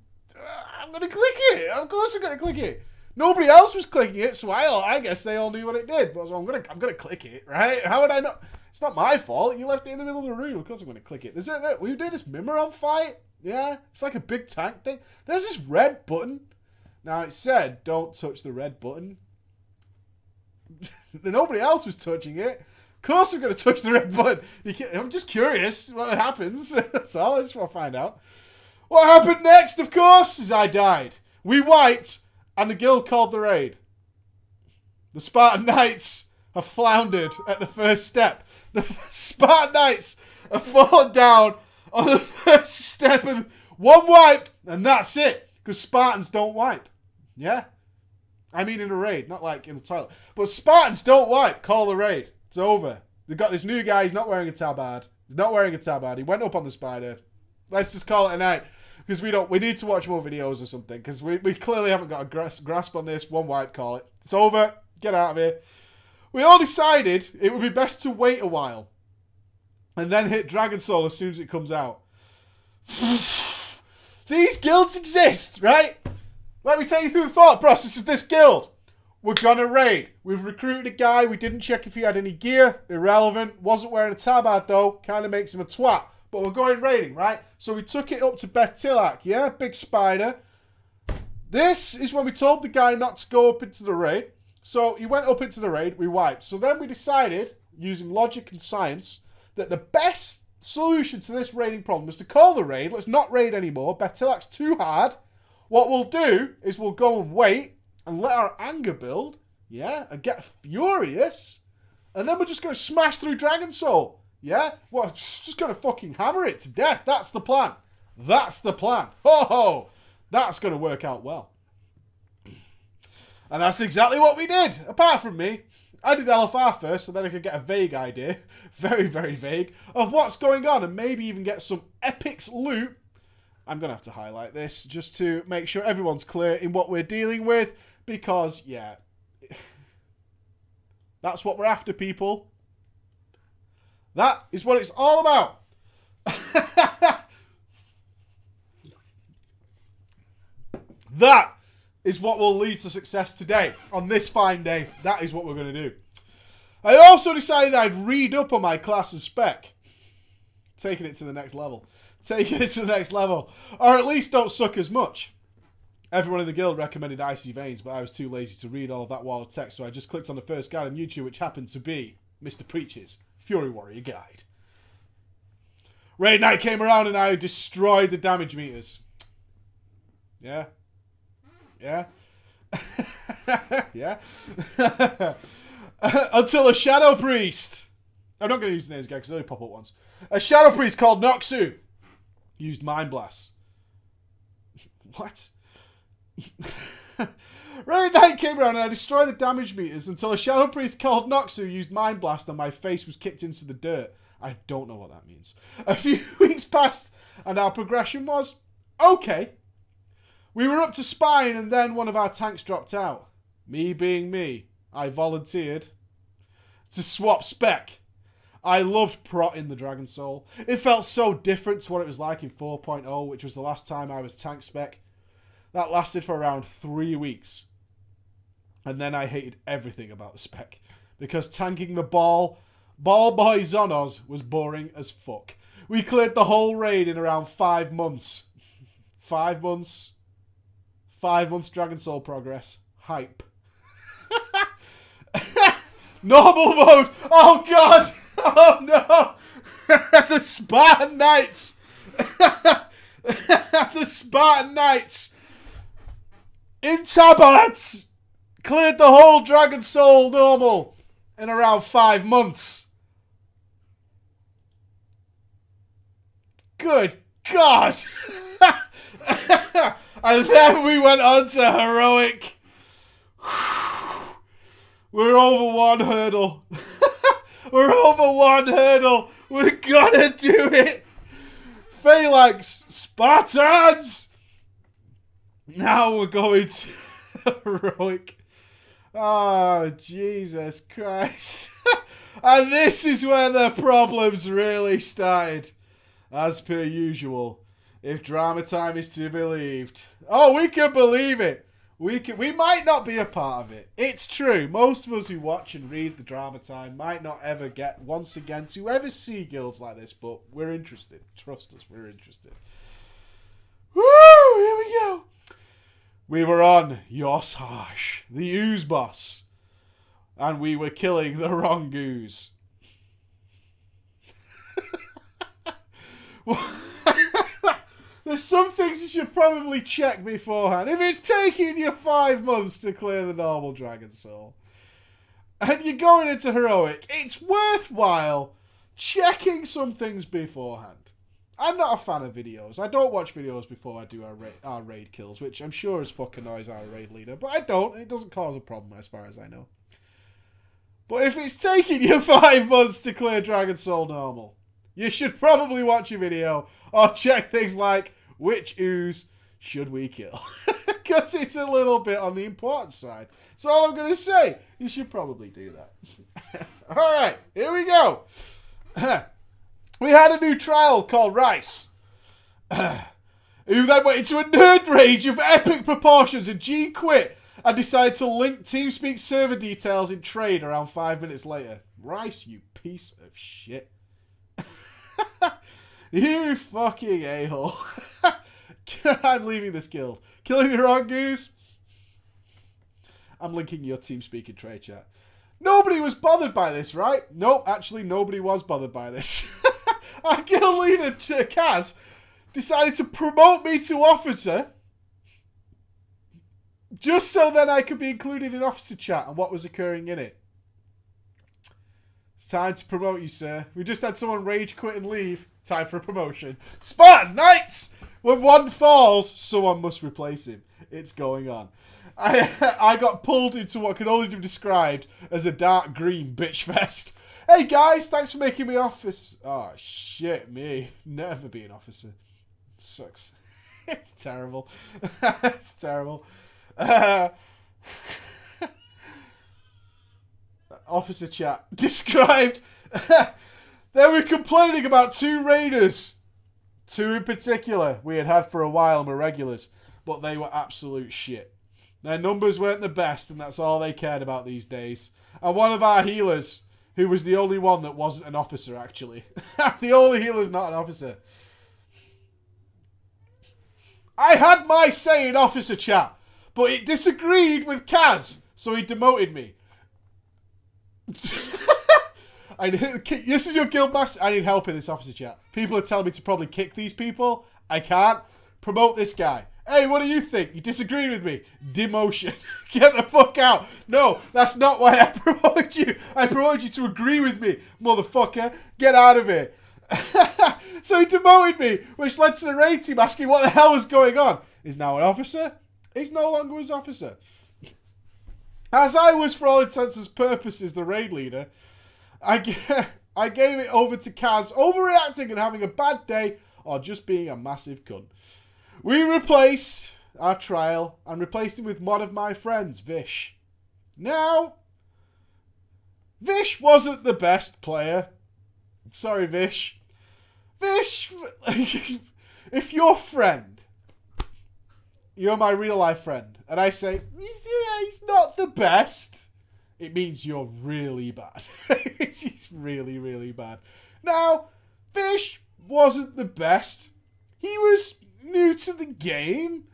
I'm gonna click it. Of course I'm gonna click it. Nobody else was clicking it, so I guess they all knew what it did. But so I'm gonna click it, right? How would I know? It's not my fault. You left it in the middle of the room. Of course I'm gonna click it. We were doing this Mimiron fight. Yeah, it's like a big tank thing. There's this red button. Now it said, "Don't touch the red button." Nobody else was touching it. Of course I'm gonna touch the red button. I'm just curious what happens. That's all. I just want to find out. What happened next, of course, is I died. We wiped. And the guild called the raid. The Spartan Knights have floundered at the first step. The Spartan Knights have fallen down on the first step of one wipe, and that's it. Because Spartans don't wipe. Yeah? I mean in a raid, not like in the toilet. But Spartans don't wipe. Call the raid. It's over. They've got this new guy. He's not wearing a tabard. He went up on the spider. Let's just call it a night. Because we need to watch more videos or something. Because we clearly haven't got a grasp on this. One wipe, call it. It's over. Get out of here. We all decided it would be best to wait a while. And then hit Dragon Soul as soon as it comes out. These guilds exist, right? Let me take you through the thought process of this guild. We're gonna raid. We've recruited a guy. We didn't check if he had any gear. Irrelevant. Wasn't wearing a tabard though. Kind of makes him a twat. But we're going raiding, right? So we took it up to Bethtilak, yeah? Big spider. This is when we told the guy not to go up into the raid. So he went up into the raid, we wiped. So then we decided, using logic and science, that the best solution to this raiding problem was to call the raid. Let's not raid anymore. Bethtilak's too hard. What we'll do is we'll go and wait and let our anger build, yeah? And get furious. And then we're just going to smash through Dragon Soul. Yeah? Well, just gonna fucking hammer it to death. That's the plan. That's the plan. Ho ho! That's gonna work out well. And that's exactly what we did. Apart from me. I did LFR first, so then I could get a vague idea. Very, very vague. Of what's going on. And maybe even get some epics loot. I'm gonna have to highlight this. Just to make sure everyone's clear in what we're dealing with. Because, yeah. That's what we're after, people. That is what it's all about. That is what will lead to success today. On this fine day, that is what we're going to do. I also decided I'd read up on my class and spec. Taking it to the next level. Taking it to the next level. Or at least don't suck as much. Everyone in the guild recommended Icy Veins, but I was too lazy to read all of that wall of text, so I just clicked on the first guide on YouTube, which happened to be Mr. Preach's Fury Warrior Guide. Raid night came around and I destroyed the damage meters. Yeah? Yeah? Yeah? Until a Shadow Priest. I'm not going to use the names again because they only pop up once. A Shadow Priest called Noxu used Mind Blast. What? Raid night came around and I destroyed the damage meters until a Shadow Priest called Noxu used Mind Blast and my face was kicked into the dirt. I don't know what that means. A few weeks passed and our progression was okay. We were up to Spine and then one of our tanks dropped out. Me being me, I volunteered to swap spec. I loved protting the Dragon Soul. It felt so different to what it was like in 4.0, which was the last time I was tank spec. That lasted for around 3 weeks. And then I hated everything about the spec. because tanking the ball boy Zonos was boring as fuck. We cleared the whole raid in around 5 months. 5 months. 5 months Dragon Soul progress. Hype. Normal mode. Oh god. Oh no. The Spartan Knights. The Spartan Knights. In tabards. Cleared the whole Dragon Soul normal in around 5 months. Good God. And then we went on to heroic. We're over one hurdle. We're over one hurdle. We're gonna do it. Phalanx Spartans. Now we're going to heroic. Oh, Jesus Christ. And this is where the problems really started. As per usual. If drama time is to be believed. Oh, we can believe it. We might not be a part of it. It's true. Most of us who watch and read the drama time might not ever get once again to ever see guilds like this, but we're interested. Trust us, we're interested. Woo! Here we go. We were on Yoshaj, the ooze boss, and we were killing the wrong ooze. There's some things you should probably check beforehand. If it's taking you 5 months to clear the normal Dragon Soul, and you're going into heroic, it's worthwhile checking some things beforehand. I'm not a fan of videos. I don't watch videos before I do our raid kills, which I'm sure as fuck annoys our raid leader, but I don't. It doesn't cause a problem as far as I know. But if it's taking you 5 months to clear Dragon Soul normal, you should probably watch a video or check things like, which ooze should we kill? Because it's a little bit on the important side. That's all I'm going to say. You should probably do that. Alright, here we go. We had a new trial called Rice, who then went into a nerd rage of epic proportions, and G quit and decided to link TeamSpeak server details in trade around 5 minutes later. Rice, you piece of shit. You fucking a-hole. I'm leaving this guild. Killing the wrong goose. I'm linking your TeamSpeak in trade chat. Nobody was bothered by this, right? Nope, actually nobody was bothered by this. Our guild leader, Kaz, decided to promote me to officer just so then I could be included in officer chat and what was occurring in it. It's time to promote you, sir. We just had someone rage quit and leave. Time for a promotion. Spartan Knights! When one falls, someone must replace him. It's going on. I got pulled into what can only be described as a dark green bitch fest. Hey guys, thanks for making me officer. Oh shit, me. Never be an officer. It sucks. It's terrible. It's terrible. Officer chat described. They were complaining about 2 raiders. 2 in particular we had for a while and were regulars, but they were absolute shit. Their numbers weren't the best, and that's all they cared about these days. And one of our healers, who was the only one that wasn't an officer, actually. The only healer's not an officer. I had my say in officer chat, but it disagreed with Kaz, so he demoted me. This is your guild master. I need help in this officer chat. People are telling me to probably kick these people. I can't. Promote this guy. Hey, what do you think? You disagree with me? Demotion. Get the fuck out. No, that's not why I promoted you. I promoted you to agree with me, motherfucker. Get out of here. So he demoted me, which led to the raid team asking what the hell was going on. He's now an officer. He's no longer his officer. As I was, for all intents and purposes, the raid leader, I gave it over to Kaz, overreacting and having a bad day, or just being a massive cunt. We replaced our trial and replaced him with one of my friends, Vish. Now, Vish wasn't the best player. Sorry, Vish. Vish, if your friend, you're my real life friend, and I say, yeah, he's not the best it means you're really bad. It's really, really bad. Now, Fish wasn't the best. He was new to the game.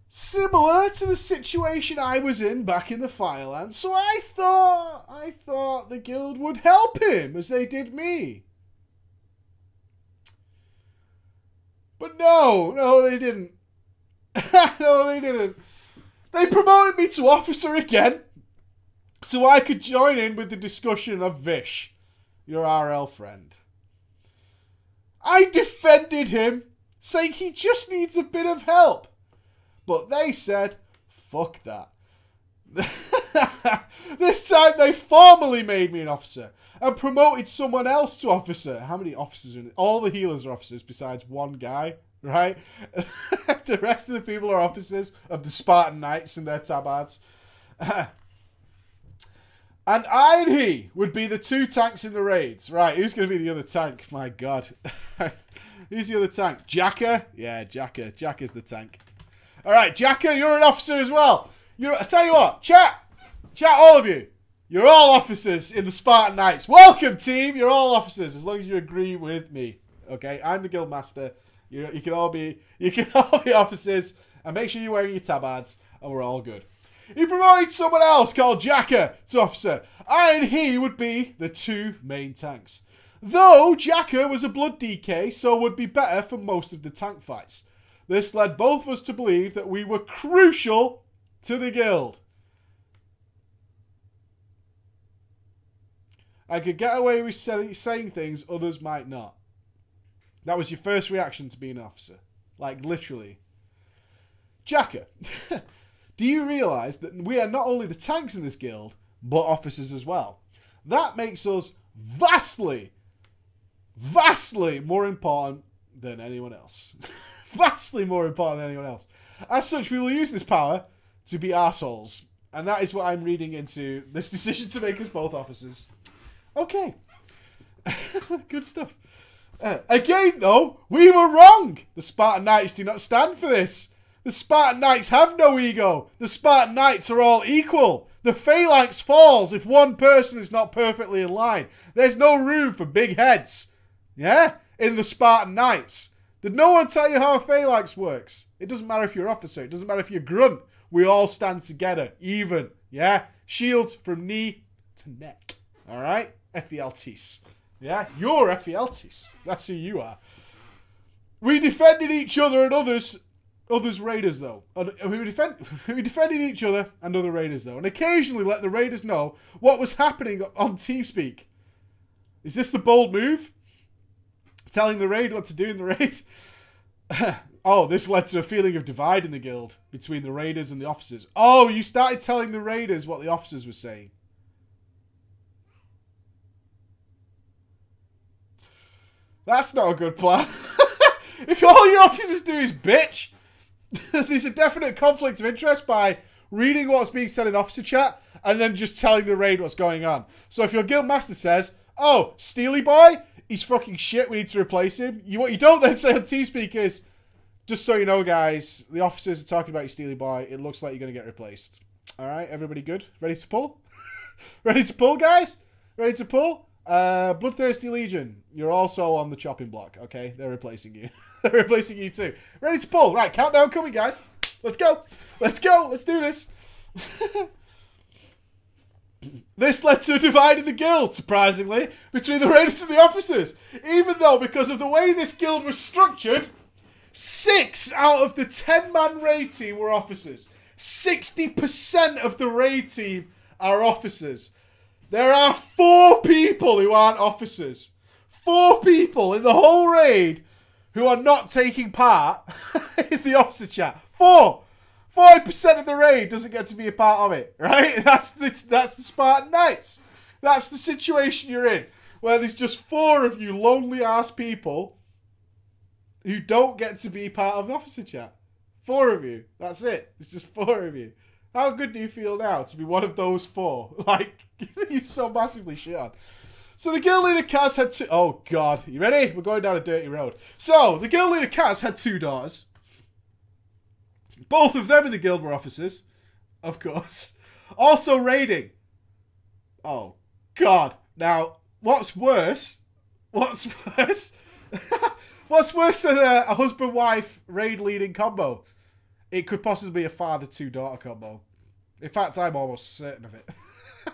Similar to the situation I was in back in the Firelands. So I thought the guild would help him as they did me. But no, they didn't. No, they didn't. They promoted me to officer again, so I could join in with the discussion of Vish, your RL friend. I defended him, saying he just needs a bit of help. But they said, fuck that. This time they formally made me an officer and promoted someone else to officer. How many officers are in it? All the healers are officers besides one guy, right? The rest of the people are officers of the Spartan Knights and their tabards. And I and he would be the two tanks in the raids. Right, who's going to be the other tank? My God. Who's the other tank? Jacker? Yeah, Jacker. Jacker's the tank. All right, Jacker, you're an officer as well. I tell you what, chat, all of you. You're all officers in the Spartan Knights. Welcome, team. You're all officers, as long as you agree with me. Okay, I'm the guild master. You can all be officers, and make sure you're wearing your tabards, and we're all good. He promoted someone else called Jacker to officer. I and he would be the two main tanks. Though Jacker was a blood DK, so would be better for most of the tank fights. This led both of us to believe that we were crucial to the guild. I could get away with saying things others might not. That was your first reaction to being an officer. Like, literally. Jacker, do you realise that we are not only the tanks in this guild, but officers as well? That makes us vastly more important than anyone else. Vastly more important than anyone else. As such, we will use this power to be arseholes. And that is what I'm reading into this decision to make us both officers. Okay. Good stuff. Again, though, we were wrong. The Spartan Knights do not stand for this. The Spartan Knights have no ego. The Spartan Knights are all equal. The phalanx falls if one person is not perfectly in line. There's no room for big heads. Yeah? In the Spartan Knights. Did no one tell you how a phalanx works? It doesn't matter if you're officer. It doesn't matter if you're grunt. We all stand together. Even. Yeah? Shields from knee to neck. Alright? FELTs. Yeah? You're FELTs. That's who you are. We defended each other and others raiders, though. We defended each other and other raiders, though. And occasionally let the raiders know what was happening on TeamSpeak. Is this the bold move? Telling the raid what to do in the raid? Oh, this led to a feeling of divide in the guild between the raiders and the officers. Oh, you started telling the raiders what the officers were saying. That's not a good plan. If all your officers do is bitch, there's a definite conflict of interest by reading what's being said in officer chat and then just telling the raid what's going on. So if your guild master says, oh, Steely Boy, he's fucking shit, we need to replace him. What you don't then say on TeamSpeak is, just so you know, guys, the officers are talking about you, Steely Boy. It looks like you're going to get replaced. All right, everybody good? Ready to pull? Ready to pull, guys? Ready to pull? Bloodthirsty Legion, you're also on the chopping block, okay? They're replacing you. They're replacing you too. Ready to pull. Right, countdown coming, guys. Let's go. Let's go. Let's do this. This led to a divide in the guild, surprisingly, between the raiders and the officers. Even though, because of the way this guild was structured, 6 out of the 10-man raid team were officers. 60% of the raid team are officers. There are 4 people who aren't officers. 4 people in the whole raid who are not taking part in the officer chat. 4! 5% of the raid doesn't get to be a part of it, right? That's the Spartan Knights. That's the situation you're in, where there's just 4 of you lonely-ass people who don't get to be part of the officer chat. 4 of you. That's it. It's just 4 of you. How good do you feel now to be one of those 4? Like, you're so massively shit on. So the guild leader Kaz had 2... Oh, God. You ready? We're going down a dirty road. So, the guild leader Kaz had 2 daughters. Both of them in the guild were officers. Of course. Also raiding. Oh, God. Now, what's worse? What's worse? What's worse than a husband-wife raid-leading combo? It could possibly be a father-to-daughter combo. In fact, I'm almost certain of it.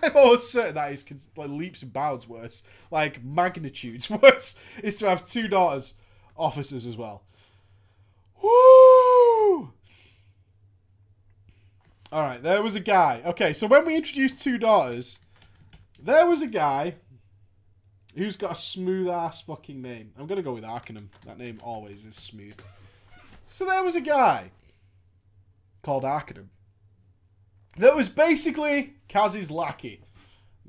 I'm almost certain that is like leaps and bounds worse. Like magnitudes worse is to have 2 daughters officers as well. Woo! Alright, there was a guy. Okay, so when we introduced 2 daughters, there was a guy who's got a smooth-ass fucking name. I'm going to go with Arcanum. That name always is smooth. So there was a guy called Arcanum that was basically Kaz's lackey.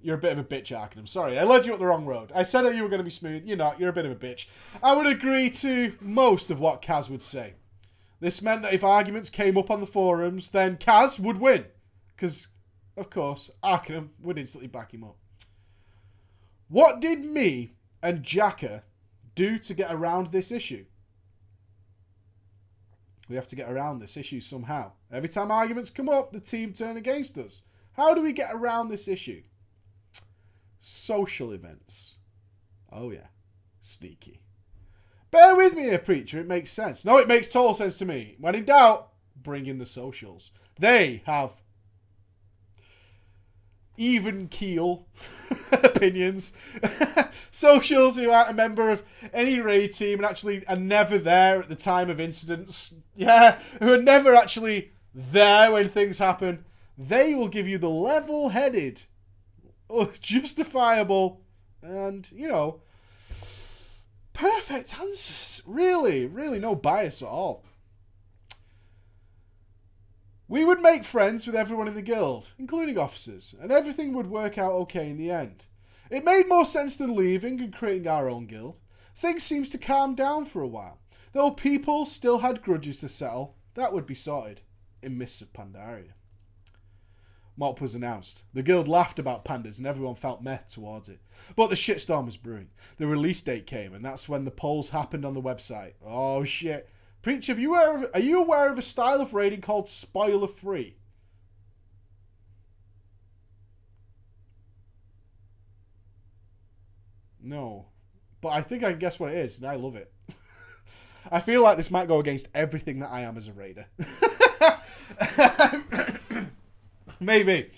You're a bit of a bitch, Arcanum. Sorry, I led you up the wrong road. I said that you were going to be smooth. You're not. You're a bit of a bitch. I would agree to most of what Kaz would say. This meant that if arguments came up on the forums, then Kaz would win. Because, of course, Arcanum would instantly back him up. What did me and Jacka do to get around this issue? We have to get around this issue somehow. Every time arguments come up, the team turn against us. How do we get around this issue? Social events. Oh yeah. Sneaky. Bear with me here, Preacher. It makes sense. No, it makes total sense to me. When in doubt, bring in the socials. They have even keel opinions. Socials who aren't a member of any raid team and actually are never there at the time of incidents. Yeah, who are never actually there when things happen. They will give you the level-headed, justifiable, and, you know, perfect answers. Really, really no bias at all. We would make friends with everyone in the guild, including officers, and everything would work out okay in the end. It made more sense than leaving and creating our own guild. Things seems to calm down for a while. Though people still had grudges to settle, that would be sorted in Mists of Pandaria. Mop was announced. The guild laughed about pandas and everyone felt meh towards it. But the shitstorm was brewing. The release date came and that's when the polls happened on the website. Oh shit. Preach, are you aware of a style of raiding called spoiler free? No. But I think I can guess what it is, and I love it. I feel like this might go against everything that I am as a raider. Maybe.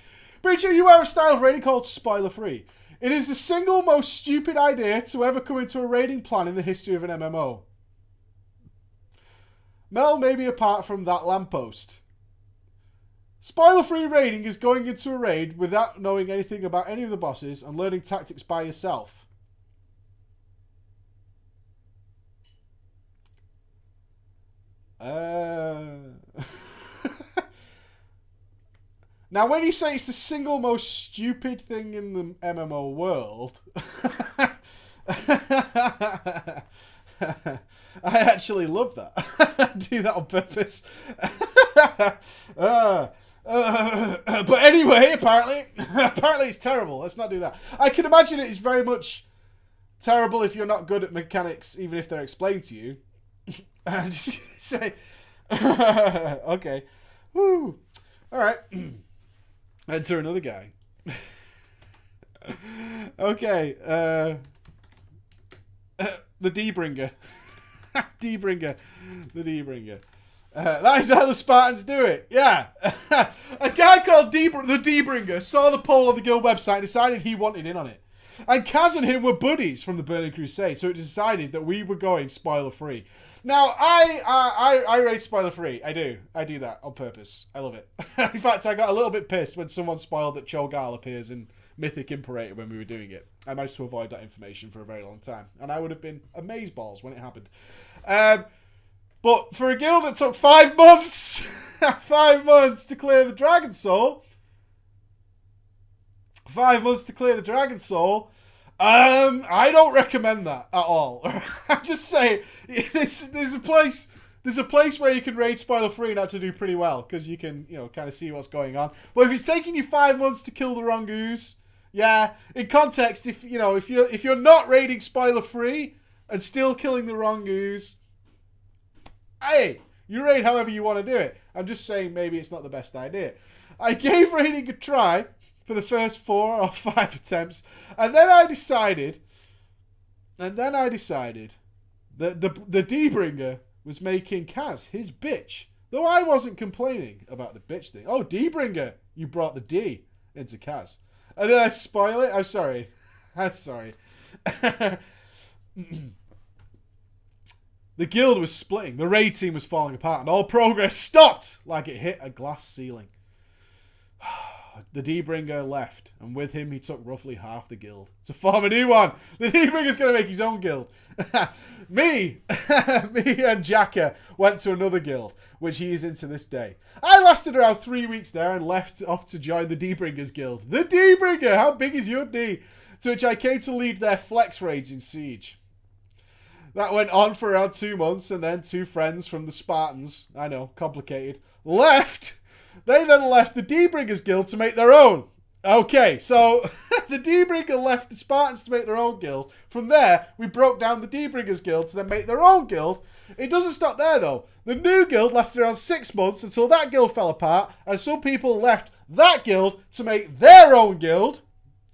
Preacher, you are a style of raiding called spoiler free. It is the single most stupid idea to ever come into a raiding plan in the history of an MMO. Mel may be apart from that lamppost. Spoiler-free raiding is going into a raid without knowing anything about any of the bosses and learning tactics by yourself. Now, when you say it's the single most stupid thing in the MMO world... I actually love that. I do that on purpose. But anyway, apparently it's terrible. Let's not do that. I can imagine it is very much terrible if you're not good at mechanics, even if they're explained to you. I'm just gonna say, okay, woo, all right. Enter another guy. Okay, the D-bringer. D-bringer. The D-bringer. That is how the Spartans do it. Yeah. A guy called the D-bringer saw the poll on the guild website and decided he wanted in on it. And Kaz and him were buddies from the Burning Crusade, so it decided that we were going spoiler-free. Now, I rate spoiler-free. I do. I do that on purpose. I love it. In fact, I got a little bit pissed when someone spoiled that Cho'Gall appears in Mythic Imperator when we were doing it. I managed to avoid that information for a very long time. And I would have been amazeballs when it happened. But for a guild that took 5 months, 5 months to clear the Dragon Soul, 5 months to clear the Dragon Soul, I don't recommend that at all. I'm just saying, there's a place where you can raid spoiler free and actually do pretty well because you can, you know, kind of see what's going on. But if it's taking you 5 months to kill the wrong ooze, yeah, in context, if you're not raiding spoiler free and still killing the wrong ooze, hey, you raid however you want to do it. I'm just saying maybe it's not the best idea. I gave raiding a try, for the first 4 or 5 attempts. And then I decided that the D-Bringer was making Kaz his bitch. Though I wasn't complaining about the bitch thing. Oh, D-Bringer, you brought the D into Kaz. And did I spoil it? I'm sorry. I'm sorry. The guild was splitting. The raid team was falling apart. And all progress stopped like it hit a glass ceiling. The D-Bringer left. And with him, he took roughly half the guild to form a new one. The D-Bringer's going to make his own guild. Me and Jacka went to another guild, which he is in to this day. I lasted around 3 weeks there and left off to join the D-Bringer's guild. The D-Bringer! How big is your D? To which I came to lead their flex raids in Siege. That went on for around 2 months, and then 2 friends from the Spartans, I know, complicated, left. They then left the D-Bringers guild to make their own. Okay, so the D-Bringer left the Spartans to make their own guild. From there, we broke down the D-Bringers guild to then make their own guild. It doesn't stop there, though. The new guild lasted around 6 months until that guild fell apart, and some people left that guild to make their own guild.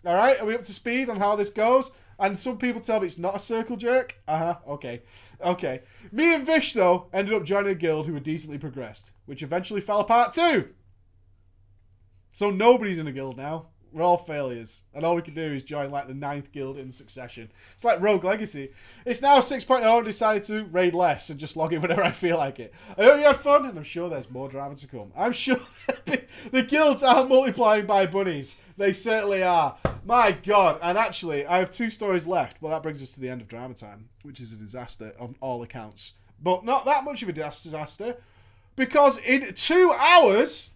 All right, are we up to speed on how this goes? And some people tell me it's not a circle jerk. Okay. Okay. Me and Vish, though, ended up joining a guild who were decently progressed, which eventually fell apart too. So nobody's in a guild now. We're all failures. And all we can do is join like the 9th guild in succession. It's like Rogue Legacy. It's now 6.0 and decided to raid less and just log in whenever I feel like it. I hope you had fun, and I'm sure there's more drama to come. I'm sure the guilds are multiplying by bunnies. They certainly are. My God. And actually, I have 2 stories left. Well, that brings us to the end of drama time, which is a disaster on all accounts. But not that much of a disaster, because in 2 hours,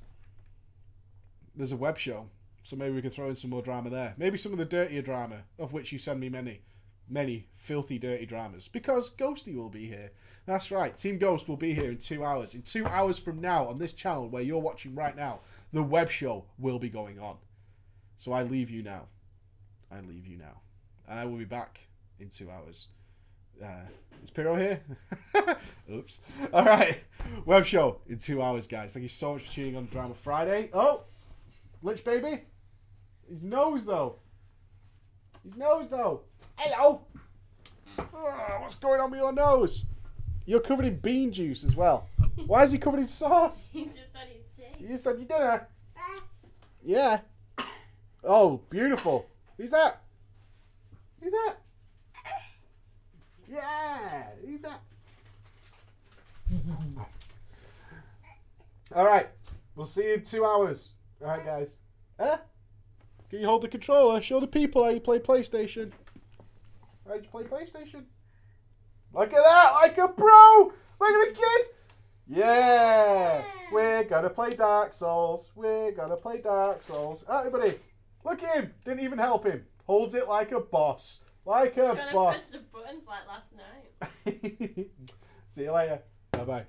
there's a web show. So maybe we can throw in some more drama there. Maybe some of the dirtier drama, of which you send me many filthy, dirty dramas. Because Ghosty will be here. That's right. Team Ghost will be here in 2 hours. In 2 hours from now, on this channel where you're watching right now, the web show will be going on. So I leave you now. I leave you now. And I will be back in 2 hours. Is Piro here? Oops. Alright. Web show in 2 hours, guys. Thank you so much for tuning on Drama Friday. Oh! Lich baby? His nose, though. His nose, though. Hello! Oh, what's going on with your nose? You're covered in bean juice as well. Why is he covered in sauce? He just said he's sick. You just said your dinner? Yeah. Oh, beautiful. Who's that? Who's that? Yeah. Who's that? Alright. We'll see you in 2 hours. Alright, guys. Huh? Can you hold the controller? Show the people how you play PlayStation. How you play PlayStation? Look at that! Like a pro! Look at the kid! Yeah! We're gonna play Dark Souls. We're gonna play Dark Souls. Everybody, look at him! Didn't even help him. Holds it like a boss. Like a boss. Trying to push the buttons like last night. See you later. Bye-bye.